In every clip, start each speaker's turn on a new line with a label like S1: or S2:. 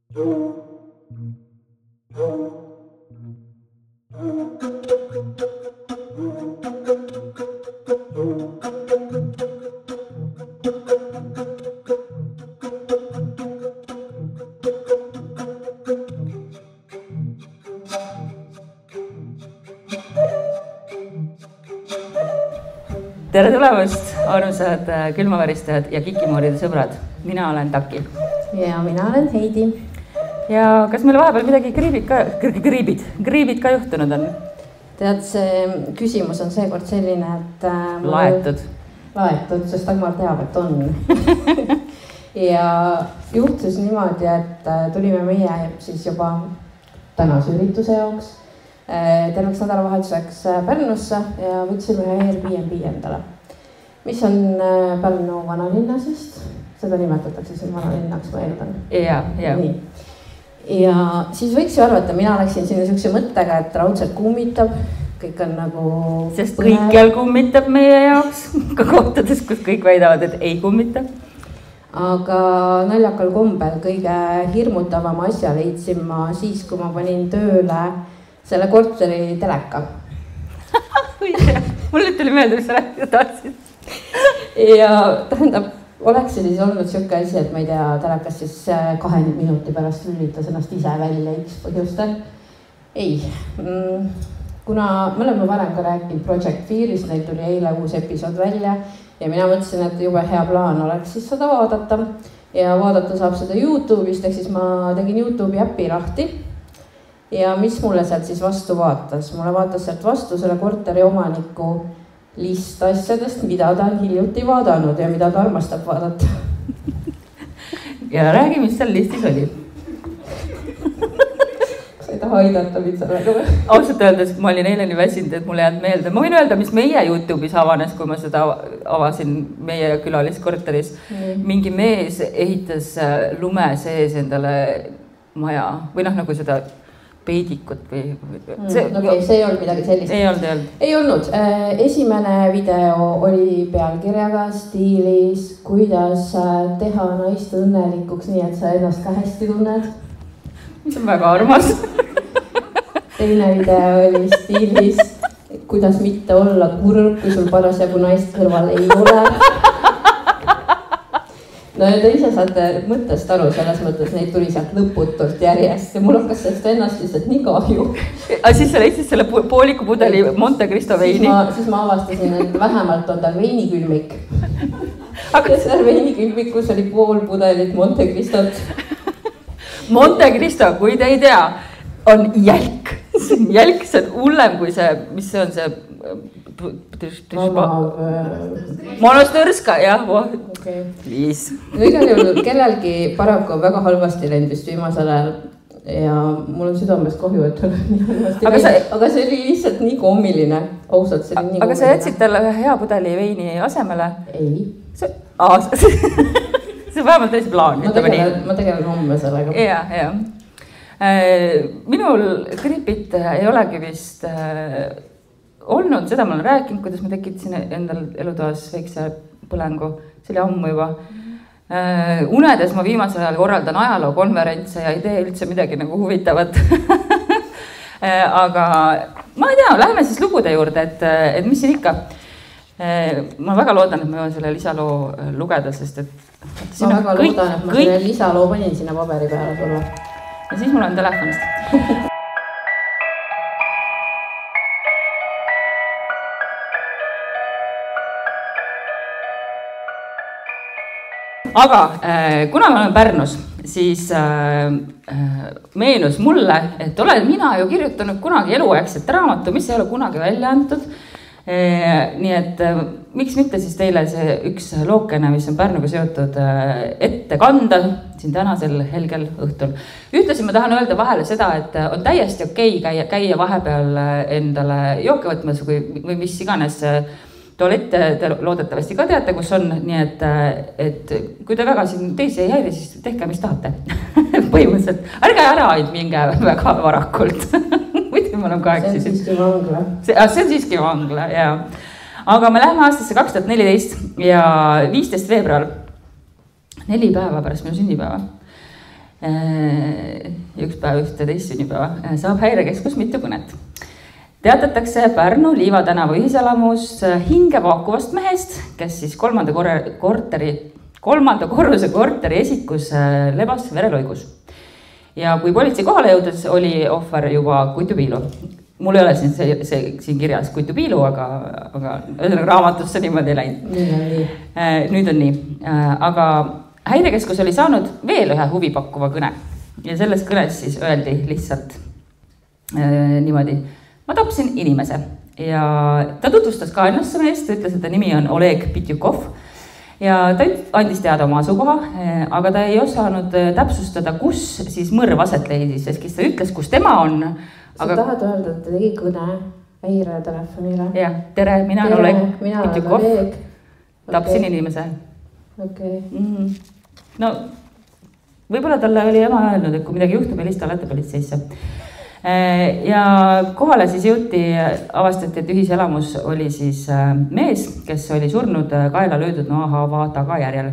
S1: Tere tulemast, armsad külmaväristajad ja kikimooride sõbrad. Mina olen Taki.
S2: Ja mina olen Heidi.
S1: Ja kas meil vahepeal midagi kriibid ka juhtunud on?
S2: Tead, see küsimus on seekord selline, et... Laetud, sest Dagmar teab, et on. Ja juhtus niimoodi, et tulime meie siis juba tänase ürituse jaoks terveks nädalavahetuseks Pärnusse ja võtsime Airbnb endale, mis on Pärnu vanalinna, seda nimetatakse siin vanalinnaks, ma eeldan.
S1: Ja.
S2: Ja siis võiks ju arvata, mina läksin sinna sellise mõttega, et raudselt kummitab, kõik on nagu...
S1: Sest kõikjal kummitab meie jaoks, ka kohtades, kus kõik väidavad, et ei kummita.
S2: Aga naljakal kombel kõige hirmutavam asja leidsin ma siis, kui ma panin tööle selle korteri teleka.
S1: Mulle tuli meelde, mis sa rääkida tahtsid.
S2: Ja tähendab, oleks siis olnud selline asi, et ma ei tea, telekas siis 2 minuti pärast lülitas ennast ise välja X põhjustel. Ei, kuna me oleme varem ka rääkinud Project Fear'ist, neil tuli eile uus episood välja ja mina mõtlesin, et jube hea plaan oleks siis seda vaadata ja vaadata saab seda YouTube'ist, ehk siis ma tegin YouTube'i äppi lahti. Ja mis mulle sealt siis vastu vaatas? Mulle vaatas sealt vastu selle korteri omaniku list asjadest, mida ta on hiljuti vaadanud ja mida ta armastab vaadata.
S1: Ja räägi, mis seal listis oli?
S2: Sa ei taha aidata mind sellega või?
S1: Ausalt öeldes, ma olin eile nii väsinud, et mulle jäänud meelde. Ma võin öelda, mis meie YouTube'is avanes, kui ma seda avasin meie külaliskorteris. Mingi mees ehitas lume sees endale maja või nagu seda peidikut või...
S2: See ei olnud midagi sellist. Ei olnud. Esimene video oli pealkirjaga stiilis, kuidas teha naist õnnelikuks nii, et sa ennast ka hästi tunned.
S1: Mis on väga armas.
S2: Teine video oli stiilis, kuidas mitte olla kurb, kui sul parasjagu naist kõrval ei ole. No ja te ise saate mõttest aru, selles mõttes neid tuli sealt lõputult järjest ja mul hakkas sellest ennast lihtsalt nii kahju.
S1: Aga siis sa leidsid selle pooliku pudeli Monte Cristo veini?
S2: Siis ma avastasin, et vähemalt on tal veinikülmik. Aga seal veinikülmikus oli pool pudelit Monte Cristot.
S1: Monte Cristo, kui te ei tea, on jälk. Jälk, see on hullem kui see, mis see on see... Monostõrska, jah. Liis.
S2: Igal juhul kellelgi paraku on väga halvasti läinud vist viimasel ajal ja mul on südamest kahju, et on nii halvasti läinud. Aga see oli lihtsalt nii kommiline. Ausalt, see oli nii kommiline.
S1: Aga sa jätsid talle ühe hea pudeli veini asemele?
S2: Ei.
S1: See vähemalt teisi plaan.
S2: Ma tegelen homme sellega.
S1: Ja. Minul gripit ei olegi vist... olnud, seda ma olen rääkinud, kuidas ma tekitasin endal elutoas väikse põlengu, see oli ammu juba. Unedes ma viimasel ajal korraldan ajalookonverentse ja ei tee üldse midagi nagu huvitavat. Aga ma ei tea, läheme siis lugude juurde, et mis siin ikka. Ma väga loodan, et ma jõuan selle lisaloo lugeda, sest et...
S2: Ma väga loodan, et ma selle lisaloo panin sinna paberi peale sulle.
S1: Ja siis mul on telefonist. Aga kuna ma olen Pärnus, siis meenus mulle, et olen mina ju kirjutanud kunagi eluaegset raamatu, mis ei ole kunagi välja antud. Nii et miks mitte siis teile see üks lookene, mis on Pärnuga seotud ette kanda siin tänasel helgel õhtul. Ühtlasi ma tahan öelda vahele seda, et on täiesti okei käia vahepeal endale jooke võtmas või mis iganes tualette te loodetavasti ka teate, kus on, nii et kui te väga siin teisi ei häiri, siis tehke, mis tahate. Põhimõtteliselt, ärge ära ainult minge väga varakult. Muidu ma olen 8.
S2: See on siiski vangla.
S1: See on siiski vangla, jaa. Aga me läheme aastasse 2014 ja 15. veebruar, 4 päeva pärast minu sünnipäeva. üks päev ühte teist sünnipäeva saab Häirekeskus mitu kõnet. Teatatakse Pärnu Liiva tänava ühiselamus hinge vaakuvast mehest, kes siis kolmanda korruse korteri esikus lebas verelõigus. Ja kui politsei kohale jõudes, oli ohver juba kuitupiilu. Mul ei ole siin kirjas kuitupiilu, aga raamatusse niimoodi ei läinud. Nüüd on nii. Aga Häirekeskus oli saanud veel ühe huvipakkuva kõne. Ja selles kõnes siis öeldi lihtsalt niimoodi, ma tapsin inimese. Ja ta tutvustas ka ennast meest, ütles, et ta nimi on Oleg Pitjukov. Ja ta andis teada oma asukoha, aga ta ei osanud täpsustada, kus siis mõrv aset leidis, sest ta ütles, kus tema on.
S2: Sa tahad öelda, et ta tegi kõne Häire telefonile?
S1: Jah, tere, mina olen Oleg Pitjukov, tapsin inimese. No, võib-olla talle oli ema öelnud, et kui midagi juhtub, helista alati politseisse. Ja kohale siis jõuti, avastati, et ühiselamus oli siis mees, kes oli surnud kaela löödud noahaava tagajärjel.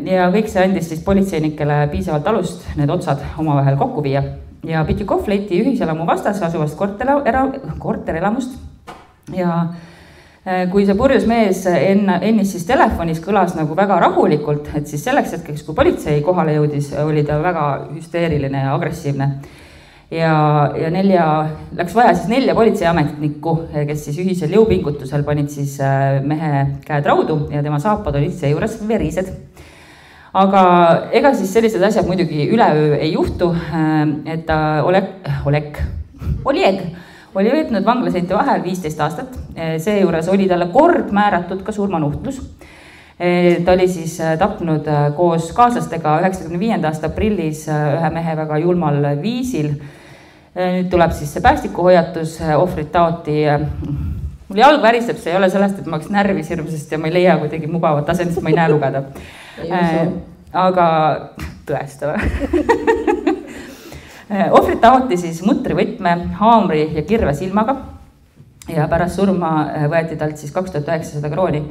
S1: Ja kõik see andis siis politseinikele piisavalt alust need otsad omavahel kokku viia. Ja Pitjukov leiti ühiselamu vastas asuvast korterelamust. Ja kui see purjus mees ennist siis telefonis kõlas nagu väga rahulikult, et siis selleks hetkeks, kui politsei kohale jõudis, oli ta väga hüsteeriline ja agressiivne. Ja läks vaja siis 4 politseiametnikku, kes siis ühisel jõupingutusel panid siis mehe käed raudu ja tema saapad olid seejuures verised. Aga ega siis sellised asjad muidugi üleöö ei juhtu, et ta Oleg oli veetnud vanglaseinte vahel 15 aastat. Seejuures oli talle kord määratud ka surmanuhtlus. Ta oli siis tapnud koos kaaslastega 95. aasta aprillis ühe mehe väga julmal viisil. Nüüd tuleb siis see päästikuhoiatus, ohvrit taoti. Mul jalg väriseb, see ei ole sellest, et ma oleks närvis hirmsast ja ma ei leia kuidagi mugavat asendist, ma ei näe lugeda. Aga tõestava. Ohvrit taoti siis mutrivõtme, haamri ja kirve silmaga ja pärast surma võeti talt siis 2900 krooni.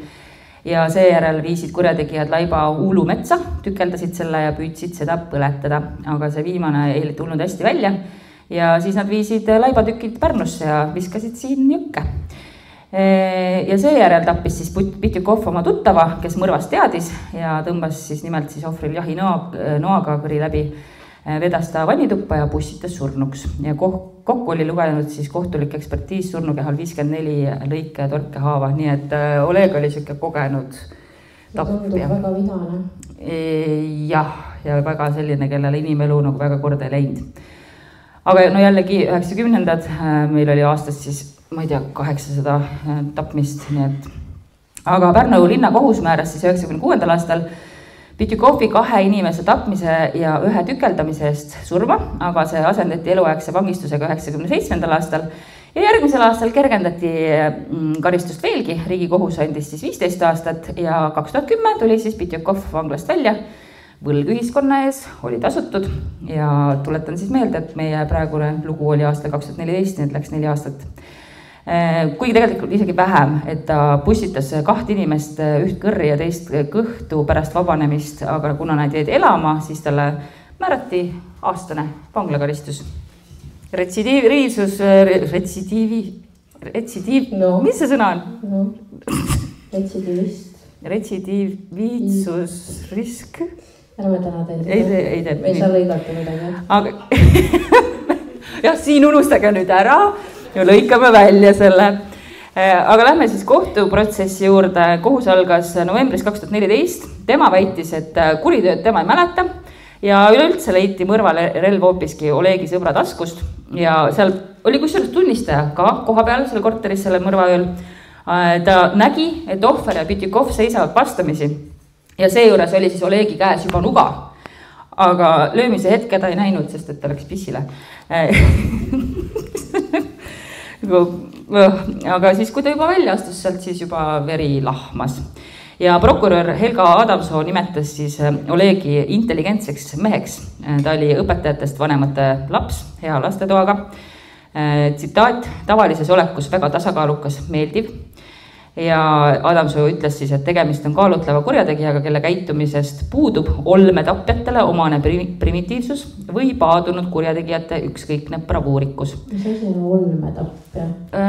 S1: Ja seejärel viisid kurjategijad laiba Uulu metsa, tükeldasid selle ja püüdsid seda põletada, aga see viimane ei tulnud hästi välja. Ja siis nad viisid laibatükid Pärnusse ja viskasid siin jõkke. Ja seejärel tappis siis Pitjukov oma tuttava, kes mõrvast teadis ja tõmbas siis nimelt siis ohvril jahinoaga kõri läbi, vedas ta vannituppa ja pussitas surnuks. Ja kokku oli lugenud siis kohtulik ekspertiis surnukehal 54 lõike torke haava, nii et Oleg oli siuke kogenud tapja.
S2: Tundub väga vihane.
S1: Jah, ja väga selline, kellele inimelu nagu väga korda ei läinud. Aga no jällegi 90-ndad, meil oli aastas siis, ma ei tea, 800 tapmist, nii et. Aga Pärnu linnakohus määras siis 96. aastal Pitjukovi 2 inimese tapmise ja 1 tükeldamise eest surma, aga see asendati eluaegse vangistusega 97. aastal ja järgmisel aastal kergendati karistust veelgi. Riigikohus andis siis 15 aastat ja 2010 tuli siis Pitjukov vanglast välja. Võlg ühiskonna ees oli tasutud ja tuletan siis meelde, et meie praegune lugu oli aastal 2014, nii et läks 4 aastat. Kuigi tegelikult isegi vähem, et ta pussitas 2 inimest üht kõrri ja teist kõhtu pärast vabanemist, aga kuna nad jäid elama, siis talle määrati aastane vanglakaristus. Mis see sõna on? Retsidiivitsusrisk.
S2: Ära me täna teile.
S1: Ei tee.
S2: Me ei saa lõigata midagi.
S1: Aga jah, siin unustage nüüd ära ja lõikame välja selle. Aga lähme siis kohtuprotsessi juurde. Kohus algas novembris 2014. Tema väitis, et kuritööd tema ei mäleta ja üleüldse leiti mõrval relv hoopiski Olegi sõbra taskust ja seal oli kusjuures tunnistaja ka koha peal selle korteris selle mõrvaööl. Ta nägi, et ohver ja Pitjukov seisavad vastamisi ja seejuures oli siis Olegi käes juba nuga, aga löömise hetke ta ei näinud, sest et ta läks pissile. Aga siis, kui ta juba välja astus sealt, siis juba veri lahmas. Ja prokurör Helga Adamsoo nimetas siis Olegi intelligentseks meheks. Ta oli õpetajatest vanemate laps, hea lastetoaga. Tsitaat, tavalises olekus väga tasakaalukas, meeldiv. ja Adamsoo ütles siis, et tegemist on kaalutleva kurjategijaga, kelle käitumisest puudub olmetapjatele omane primitiivsus või paadunud kurjategijate ükskõikne bravuurikus.
S2: Mis asi on olmetapja?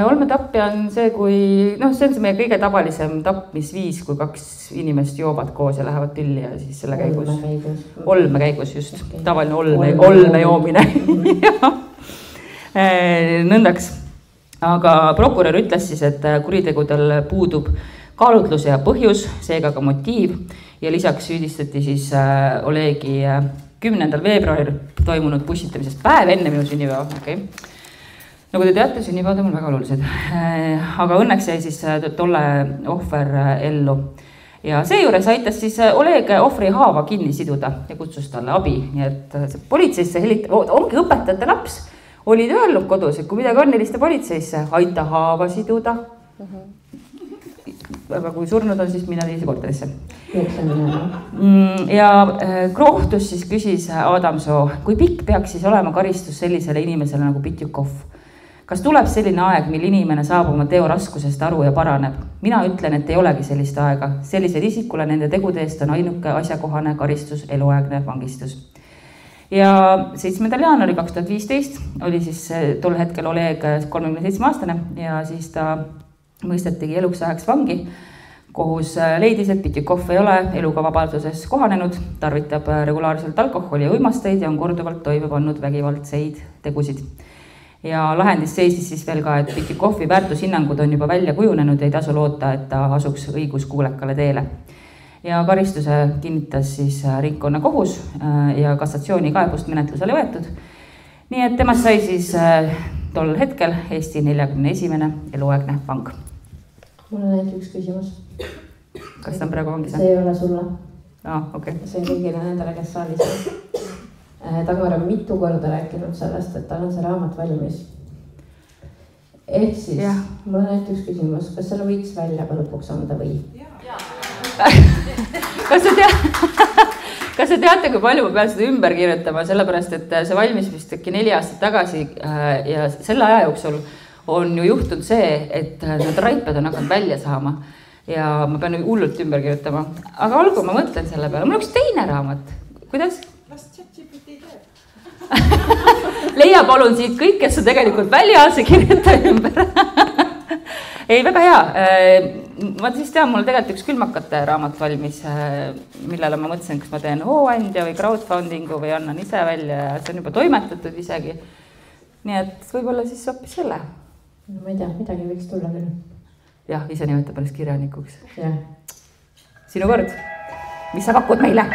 S1: Olmetapja on see, kui, see on see meie kõige tavalisem tapmisviis, kui 2 inimest joovad koos ja lähevad tülli ja siis selle käigus. Olme käigus, just. Okay. Tavaline olme joomine. Nõndaks. Aga prokurör ütles siis, et kuritegudel puudub kaalutlus ja põhjus, seega ka motiiv ja lisaks süüdistati siis Olegi 10. veebruaril toimunud pussitamisest päev enne minu sünnipäeva. Okay. Nagu te teate, sünnipäevad on mul väga olulised, aga õnneks jäi siis tolle ohver ellu ja seejuures aitas siis Oleg ohvri haava kinni siduda ja kutsus talle abi, nii et politseisse ongi õpetajate laps. Olid öelnud kodus, et kui midagi on, helista politseisse, aita haava siduda. Aga kui surnud on, siis mina teise korterisse. Ja kohtus siis küsis Adamsoo, kui pikk peaks siis olema karistus sellisele inimesele nagu Pitjukov? Kas tuleb selline aeg, mil inimene saab oma teo raskusest aru ja paraneb? Mina ütlen, et ei olegi sellist aega. Sellised isikule nende tegude eest on ainuke asjakohane karistus eluaegne vangistus. Ja 7. jaanuari 2015 oli siis tol hetkel Oleg 37-aastane ja siis ta mõistetigi eluks ajaks vangi. Kohus leidis, et Pitjukov ei ole eluga vabaduses kohanenud, tarvitab regulaarselt alkoholi ja uimasteid ja on korduvalt toime pannud vägivaldseid tegusid. Ja lahendis seisis siis veel ka, et Pitjukovi väärtushinnangud on juba välja kujunenud ja ei tasu loota, et ta asuks õiguskuulekale teele. Ja karistuse kinnitas siis ringkonnakohus ja kassatsiooni kaebust menetlusele võetud. Nii et temast sai siis tol hetkel Eesti 41. eluaegne vang.
S2: Mul on ainult üks küsimus.
S1: Kas ta on praegu vangis?
S2: See ei ole sulle.
S1: Okay.
S2: See on kõigile nendele, kes saalis on. Dagmar on mitu korda rääkinud sellest, et tal on see raamat valmis. Ehk siis, mul on ainult üks küsimus. Kas selle võiks välja ka lõpuks anda või?
S1: Kas te teate, kui palju ma pean seda ümber kirjutama, sellepärast, et see valmis vist äkki 4 aastat tagasi ja selle aja jooksul on ju juhtunud see, et need raiped on hakanud välja saama ja ma pean hullult ümber kirjutama. Aga olgu, ma mõtlen selle peale. Mul on üks teine raamat. Kuidas? Las ChatGPT teeb. Leia palun siit kõik, kes on tegelikult väljas ja kirjuta ümber. Ei, väga hea. Ma siis tean, mul tegelikult üks külmakate raamat valmis, millele ma mõtlesin, kas ma teen hooandja või crowdfundingu või annan ise välja ja see on juba toimetatud isegi. Nii et võib-olla siis hoopis selle.
S2: No ma ei tea, midagi võiks tulla küll.
S1: Jah, ise nimetab pärast kirjanikuks.
S2: Jah.
S1: Sinu kord. Mis sa pakud meile?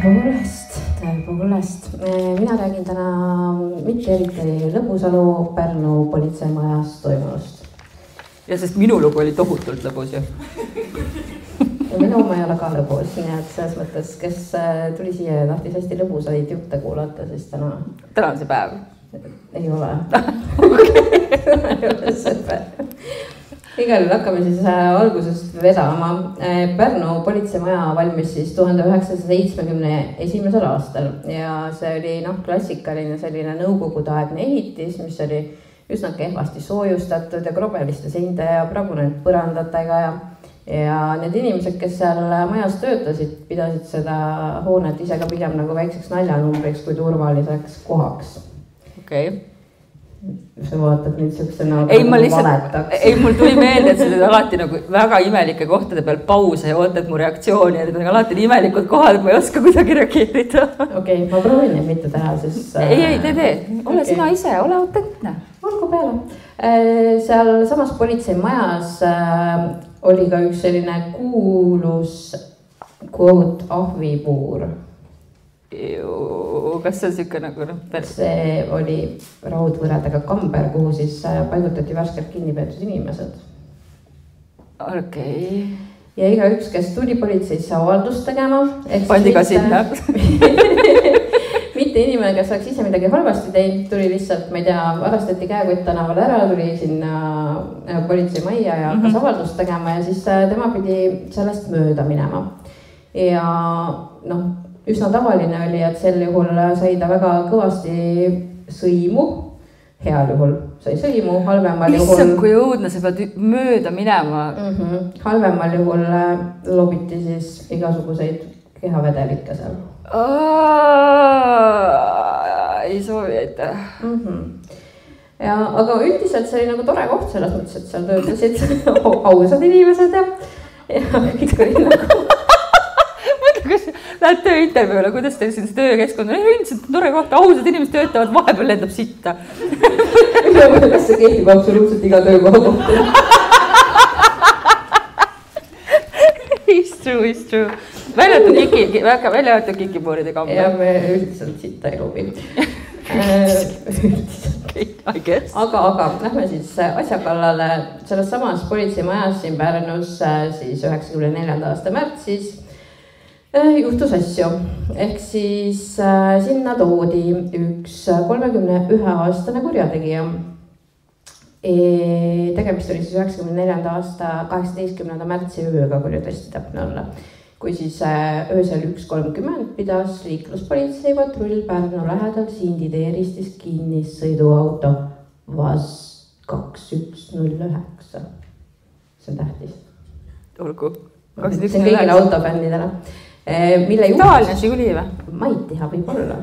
S2: Tõepoolest. Mina räägin täna mitte eriti Lõbusalu Pärnu politseimajas toimunust.
S1: Ja sest minu lugu oli tohutult lõbus ju.
S2: Ja minu oma ei ole ka lõbus, nii et selles mõttes, kes tuli siia ja tahtis hästi lõbusaid jutte kuulata, siis täna
S1: on see päev?
S2: Ei ole. Ei ole see päev. Igal hakkame siis algusest vedama. Pärnu politseimaja valmis siis 1971. aastal ja see oli klassikaline selline nõukogudeaegne ehitis, mis oli üsna kehvasti soojustatud ja krobeliste seinte ja pragunenud põrandatega ja need inimesed, kes seal majas töötasid, pidasid seda hoonet ise ka pigem nagu väikseks naljanumbriks kui turvaliseks kohaks.
S1: Okei.
S2: Sa vaatad nüüd siukse nagu
S1: valetaks. Ei, mul tuli meelde, et sa teed alati nagu väga imelike kohtade peal pause ja ootad mu reaktsiooni ja need on alati nii imelikud kohad, et ma ei oska kuidagi reageerida.
S2: Okei, ma proovin neid mitte teha, siis...
S1: Ei, tee. Ole sina ise, ole autentne.
S2: Olgu peale. Seal samas politseimajas oli ka üks selline kuulus quote ahvipuur.
S1: Kas see on siuke nagu...
S2: See oli raudvõradega kamber, kuhu siis paigutati värskelt kinni peetud inimesed.
S1: Okei.
S2: Ja igaüks, kes tuli politseisse avaldust tegema...
S1: Pandi ka sinna.
S2: Mitte inimene, kes oleks ise midagi halvasti teinud, tuli lihtsalt, ma ei tea, varastati käekott tänaval ära, tuli sinna politseimajja ja hakkas avaldust tegema ja siis tema pidi sellest mööda minema. Ja üsna tavaline oli, et sel juhul sai ta väga kõvasti sõimu, heal juhul sai sõimu, halvemal juhul...
S1: Issand, kui õudne, sa pead mööda minema.
S2: Halvemal juhul lobiti siis igasuguseid kehavedelikke seal.
S1: Ei soovi, aitäh.
S2: Ja, aga üldiselt see oli nagu tore koht selles mõttes, et seal töötasid ausad inimesed ja kõik oli nagu...
S1: Mõtle, kas lähed tööintervjuule, kuidas teil siin see töökeskkond on? Üldiselt tore koht, ausad inimesed töötavad, vahepeal lendab sitta.
S2: Kas see kehtib absoluutselt iga töökoha kohta?
S1: It's true. Väljaõetud kikipuuride kambi.
S2: Ja me üldiselt sitta ei lubi. Aga lähme siis asja kallale. Selles samas politseimajas siin Pärnus siis 94. aasta märtsis juhtus asju. Ehk siis sinna toodi üks 31-aastane kurjategija. Tegemist oli siis 94. aasta 18. märtsi ööga, kui nüüd hästi täpne olla. Kui siis öösel 1.30 pidas liikluspolitsei patrull Pärnu lähedal Sindi teeristis kinni sõiduauto VAZ 2109. See on tähtis.
S1: Olgu.
S2: See on kõigile autofännidele.
S1: Tavaline Žiguli või?
S2: Ma ei tea, võib olla.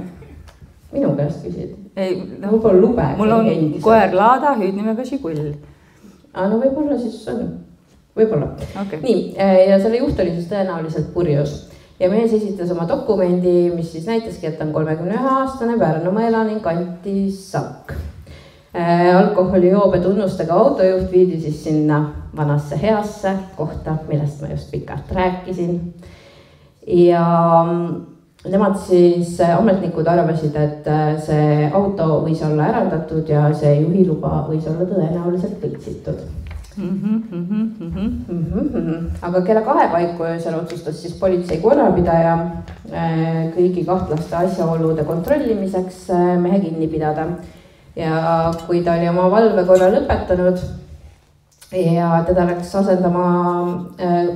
S2: Minu käest küsid.
S1: Võib-olla lube. Mul on koer Laada, hüüdnimega Žigull.
S2: No võib-olla siis on. Võib-olla.
S1: Okay.
S2: Nii, ja selle juht oli siis tõenäoliselt purjus. Ja mees esitas oma dokumendi, mis siis näitaski, et on 31-aastane Pärnumaa elanik Anti Sakk. Alkoholijoobe tunnustega autojuht viidi siis sinna vanasse heasse kohta, millest ma just pikalt rääkisin. Ja nemad siis ametnikud arvasid, et see auto võis olla ärandatud ja see juhiluba võis olla tõenäoliselt võltsitud. Aga kella 2 paiku öösel otsustas siis politsei korrapidaja kõigi kahtlaste asjaolude kontrollimiseks mehe kinni pidada. Ja kui ta oli oma valvekorra lõpetanud ja teda läks asendama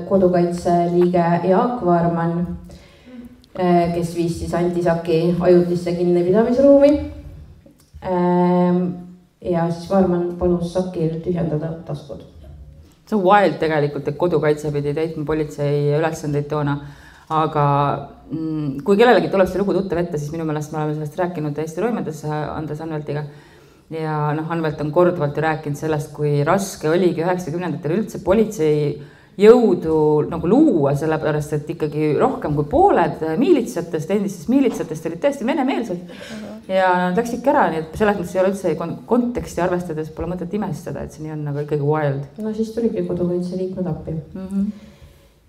S2: kodukaitse liige Jaak Varman, kes viis siis Anti Saki ajutisse kinnipidamisruumi. Ja siis Varman palus Sakil tühjendada taskud.
S1: See on wild tegelikult, et kodukaitse pidi täitma politsei ülesandeid toona. Aga kui kellelegi tuleb see lugu tuttav ette, siis minu meelest me oleme sellest rääkinud Eesti roimades Andres Anveltiga. Ja Anvelt on korduvalt ju rääkinud sellest, kui raske oligi 90-ndatel üldse politsei jõudu nagu luua, sellepärast, et ikkagi rohkem kui pooled miilitsatest, endistest miilitsatest olid tõesti venemeelsed. Ja nad läksidki ära, nii et selles mõttes ei ole üldse konteksti arvestades pole mõtet imestada, et see nii on nagu ikkagi wild.
S2: No siis tuligi kodukaitse liikmed appi.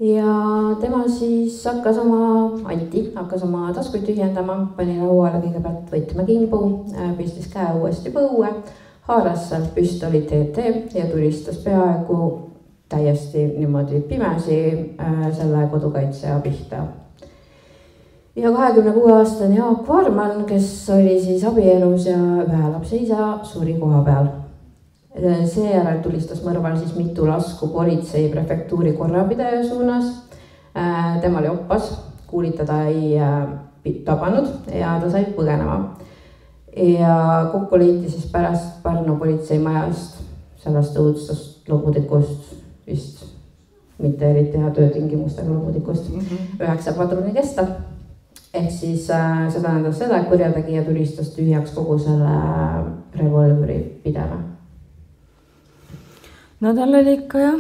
S2: Ja tema siis hakkas oma taskuid tühjendama, pani lauale kõigepealt võtmekimbu, pistis käe uuesti põue, haaras sealt püstoli TT ja tulistas peaaegu täiesti niimoodi pimesi selle kodukaitsja pihta. Ja 26-aastane Jaak Varman, kes oli siis abielus ja ühe lapse isa, suri koha peal. Seejärel tulistas mõrval siis mitu lasku politsei prefektuuri korrapidaja suunas. Tema oli oppas, kuulitada ei tabanud ja ta sai põgenema. Ja kokku leiti siis pärast Pärnu politseimajast sellest õudstust lobudikust, vist mitte eriti hea töötingimustega lobudikust, 9 padruni kesta. Ehk siis see tähendas seda, et kurjategija tulistas tühjaks kogu selle revolveri pidema.
S1: No tal oli ikka jah.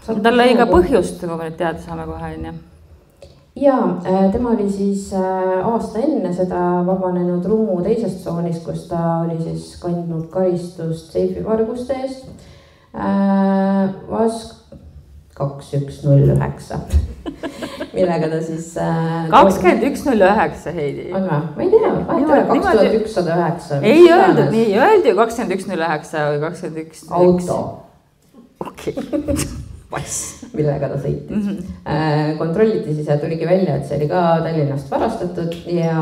S1: Tal oli ka põhjust, kui me nüüd teada saame kohe enne.
S2: Ja tema oli siis aasta enne seda vabanenud Rummu teisest tsoonist, kus ta oli siis kandnud karistust seifi varguste eest. VAZ 2109, millega ta siis...
S1: 2109, Heidi.
S2: On või? Ma ei tea, 2109.
S1: Ei öeldud nii, öeldi ju 2109 või 21...
S2: Auto.
S1: Okei.
S2: Millega ta sõitis. Kontrolliti siis ja tuligi välja, et see oli ka Tallinnast varastatud ja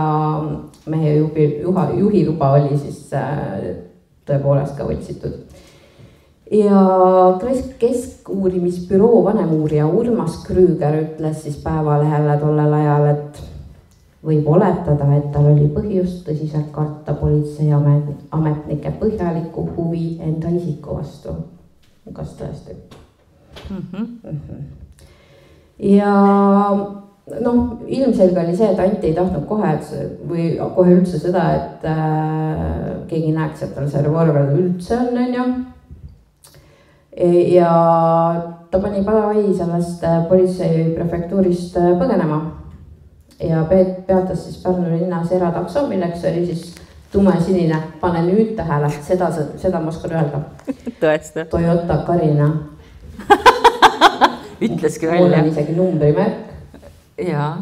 S2: mehe juhiluba oli siis tõepoolest ka võltsitud. Ja keskuurimisbüroo vanemuurija Urmas Krüüger ütles siis Päevalehele tollel ajal, et võib oletada, et tal oli põhjust tõsiselt karta politseiametnike põhjaliku huvi enda isiku vastu. Kas tõesti? Ja noh, ilmselge oli see, et Anti ei tahtnud kohe üldse seda, et keegi näeks, et tal see revolver üldse on ju. Ja ta pani palavai sellest politsei prefektuurist põgenema ja peatas siis Pärnu linnas eratakso, milleks oli siis tumesinine, pane nüüd tähele, seda ma oskan öelda.
S1: Tõesti.
S2: Toyota Carina.
S1: Ütleski välja.
S2: Mul on isegi numbrimärk.
S1: Ja.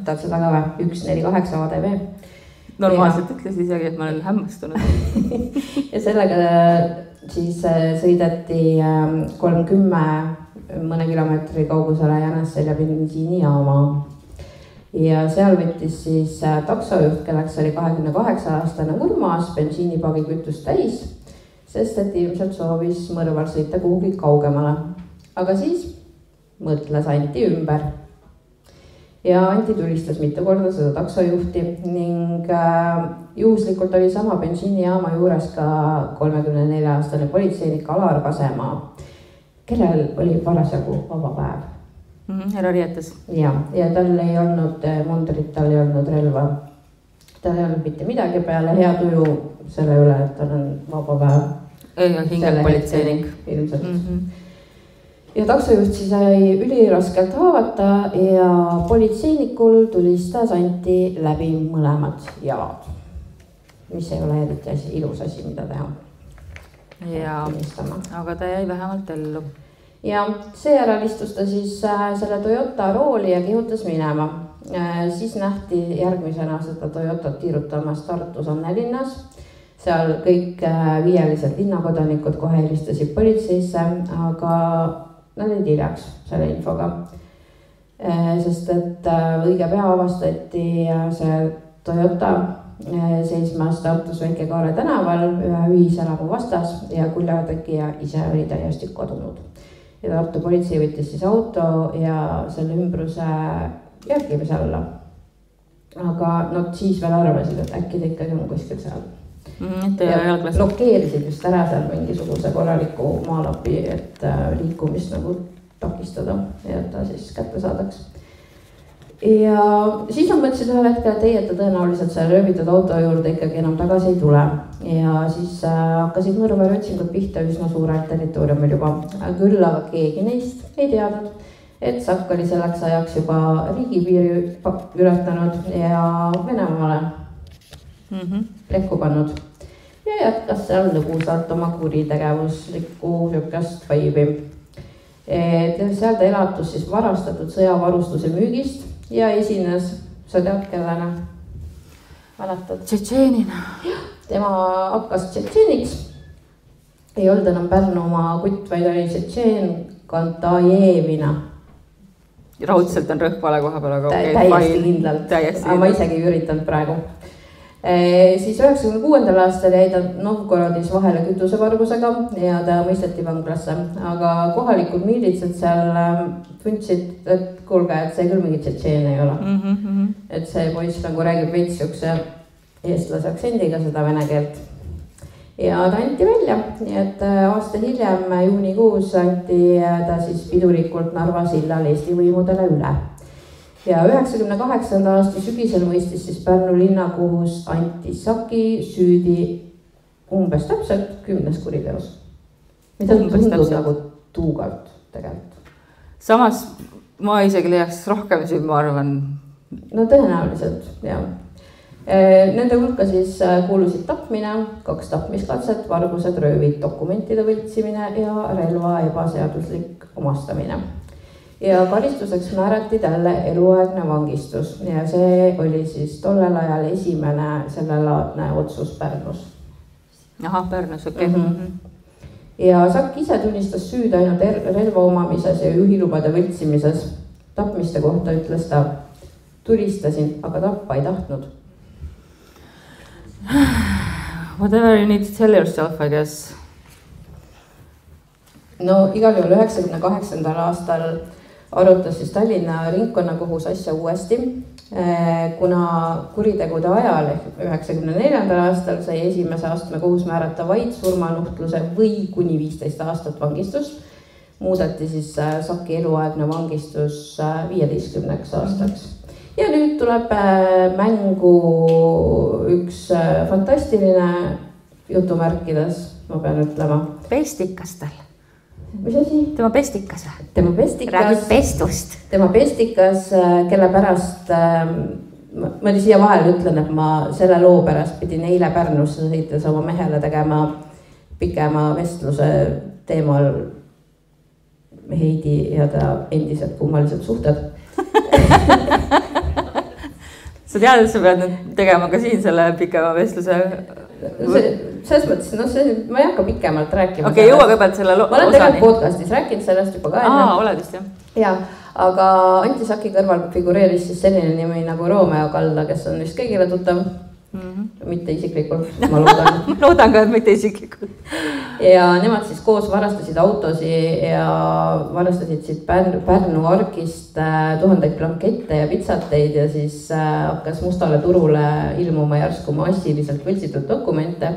S2: Tahad seda ka või? 148 ADV.
S1: Normaalselt ütles isegi, et ma olen hämmastunud.
S2: Ja sellega siis sõideti 30 mõne kilomeetri kaugusele Jänesselja bensiinijaama. Ja seal võttis siis taksojuht, kelleks oli 28-aastane Urmas, bensiinipagi kütust täis, sest et ilmselt soovis mõrval sõita kuhugi kaugemale. Aga siis mõtles Anti ümber. Ja Anti tulistas mitu korda seda taksojuhti ning juhuslikult oli sama bensiinijaama juures ka 34-aastane politseinik Alar Kasemaa, kellel oli parasjagu vaba päev.
S1: Ära riietas.
S2: Ja tal ei olnud mundrit, tal ei olnud relva. Tal ei olnud mitte midagi peale hea tuju selle üle, et tal on vaba päev.
S1: Ja hingel politseinik.
S2: Ilmselt. Ja taksojuht siis sai üliraskelt haavata ja politseinikul tulistas Anti läbi mõlemad jalad. Mis ei ole eriti ilus asi, mida teha.
S1: Ja, aga ta jäi vähemalt ellu.
S2: Ja seejärel istus ta siis selle Toyota rooli ja kihutas minema. Siis nähti järgmisena seda Toyotat tiirutamas Tartus Annelinnas. Seal kõik viielised linnakodanikud kohe helistasid politseisse, aga nad ei hiljaks selle infoga. Sest et õige pea avastati see Toyota seismas Tartus Väike-Kaare tänaval ühe ühiselamu vastas ja kuljategija ise oli täiesti kadunud. Ja Tartu politsei võttis siis auto ja selle ümbruse järgimise alla. Aga nad siis veel arvasid, et äkki ta ikkagi on kuskil seal. Blokeerisid just ära seal mingisuguse korraliku maalapi, et liikumist nagu takistada ja et ta siis kätte saadaks. Ja siis nad mõtlesid ühel hetkel, et ei, et ta tõenäoliselt selle rööbitud auto juurde ikkagi enam tagasi ei tule. Ja siis hakkasid mõrvari otsingud pihta üsna suurelt territooriumil juba. Küll aga keegi neist ei teadnud, et Sakk oli selleks ajaks juba riigipiiri ületanud ja Venemaale plekku pannud. Ja jätkas seal lõbusalt oma kuritegevuslikku sükast vaibi. Seal ta elatus siis varastatud sõjavarustuse müügist ja esines, sa tead kellena? Mäletad?
S1: Tšetšeenina.
S2: Tema hakkas tšetšeeniks. Ei olnud enam Pärnumaa kutt, vaid oli Tšetšeen Kantajevina.
S1: Raudselt on rõhk vale koha peal, aga
S2: täiesti kindlalt. Aga ma isegi ei üritanud praegu. Siis 96. aastal jäi ta Novgorodis vahele kütusevargusega ja ta mõisteti vanglasse. Aga kohalikud miilitsad seal tundsid, et kuulge, et see küll mingi tšetšeen ei ole. Et see poiss nagu räägib veits siukse eestlase aktsendiga seda vene keelt. Ja ta anti välja, nii et aasta hiljem juunikuus anti ta siis pidurikult Narva sillal Eesti võimudele üle. Ja 98. aasta sügisel mõistis siis Pärnu linnakohus Anti Saki süüdi umbes täpselt 10 kuriteos. Mida tundub nagu tuugalt tegelikult.
S1: Samas ma isegi leiaks rohkem siin, ma arvan.
S2: No tõenäoliselt, jah. Nende hulka siis kuulusid tapmine, 2 tapmiskatset, vargused, röövid, dokumentide võltsimine ja relva ebaseaduslik omastamine. Ja karistuseks määrati talle eluaegne vangistus ja see oli siis tollel ajal esimene sellelaadne otsus Pärnus.
S1: Aha, Pärnus, okei.
S2: Ja Sakk ise tunnistas süüd ainult relva omamises ja juhilubade võltsimises. Tapmiste kohta ütles ta, tulistasin, aga tappa ei tahtnud.
S1: Whatever you need to tell yourself, I guess.
S2: No igal juhul 98. aastal arutas siis Tallinna ringkonnakohus asja uuesti kuna kuritegude ajal ehk 94. aastal sai esimese astme kohus määrata vaid surmanuhtluse või kuni 15 aastat vangistust, muudeti siis Saki eluaegne vangistus 15 aastaks. Ja nüüd tuleb mängu üks fantastiline jutumärkides, ma pean ütlema.
S1: Pestikastel.
S2: Mis asi?
S1: Tema pestikas.
S2: Räägid
S1: pestust.
S2: Tema pestikas, kelle pärast, ma siia vahel ütlen, et ma selle loo pärast pidin eile Pärnusse sõites oma mehele tegema pikema vestluse teemal Heidi ja ta endised kummalised suhted.
S1: Sa tead, et sa pead nüüd tegema ka siin selle pikema vestluse?
S2: Selles mõttes, ma ei hakka pikemalt rääkima.
S1: Okei, jõua kõigepealt selle osani.
S2: Ma olen tegelikult podcastis rääkinud sellest juba ka enne.
S1: Oled vist, jah.
S2: Ja, aga Anti Saki kõrval figureeris siis selline nimi nagu Romeo Kalda, kes on vist kõigile tuttav. Mitte isiklikult, ma loodan.
S1: Ma loodan ka, et mitte isiklikult.
S2: Ja nemad siis koos varastasid autosi ja varastasid siit Pärnu Arkist 1000 blankette ja pitsateid ja siis hakkas mustale turule ilmuma järsku massiliselt võltsitud dokumente.